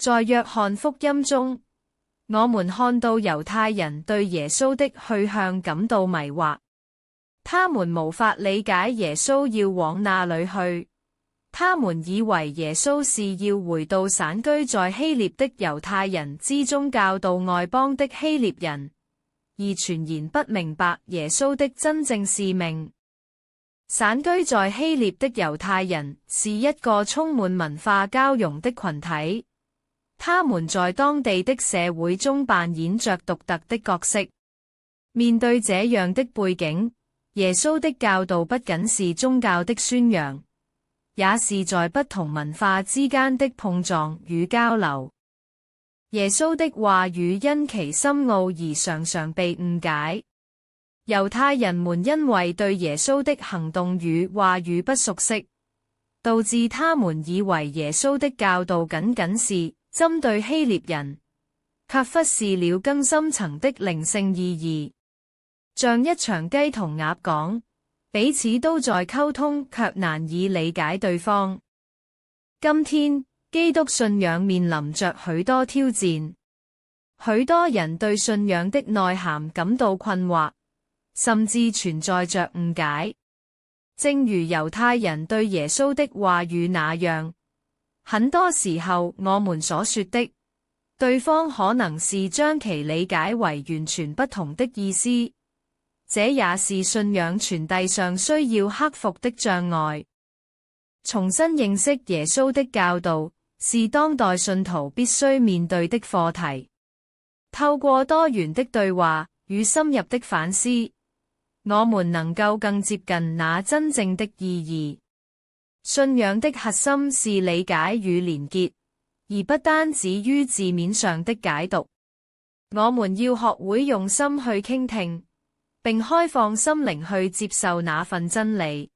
在約翰福音中，我們看到猶太人對耶穌的去向感到迷惑，他們無法理解耶穌要往哪裏去。他們以為耶穌是要回到散居在希臘的猶太人之中教導外邦的希臘人，而全然不明白耶穌的真正使命。散居在希臘的猶太人是一個充滿文化交融的群體，他們在當地的社會中扮演着獨特的角色。面對這樣的背景，耶穌的教導不僅是宗教的宣揚，也是在不同文化之間的碰撞與交流。耶穌的話語因其深奧而常常被誤解。猶太人們因為對耶穌的行動與話語不熟悉，導致他們以為耶穌的教導僅僅是針對希臘人，卻忽視了更深層的靈性意義。像一場雞同鴨講，彼此都在溝通，卻難以理解對方。今天，基督信仰面臨着許多挑戰，許多人對信仰的內涵感到困惑，甚至存在着誤解。正如猶太人對耶穌的話語那樣，很多時候我們所說的，對方可能是將其理解為完全不同的意思。這也是信仰傳遞上需要克服的障礙。重新認識耶穌的教導，是當代信徒必須面對的課題。透過多元的對話與深入的反思，我們能夠更接近那真正的意義。信仰的核心是理解與連結，而不單止於字面上的解讀。我們要學會用心去傾聽，並開放心靈去接受那份真理。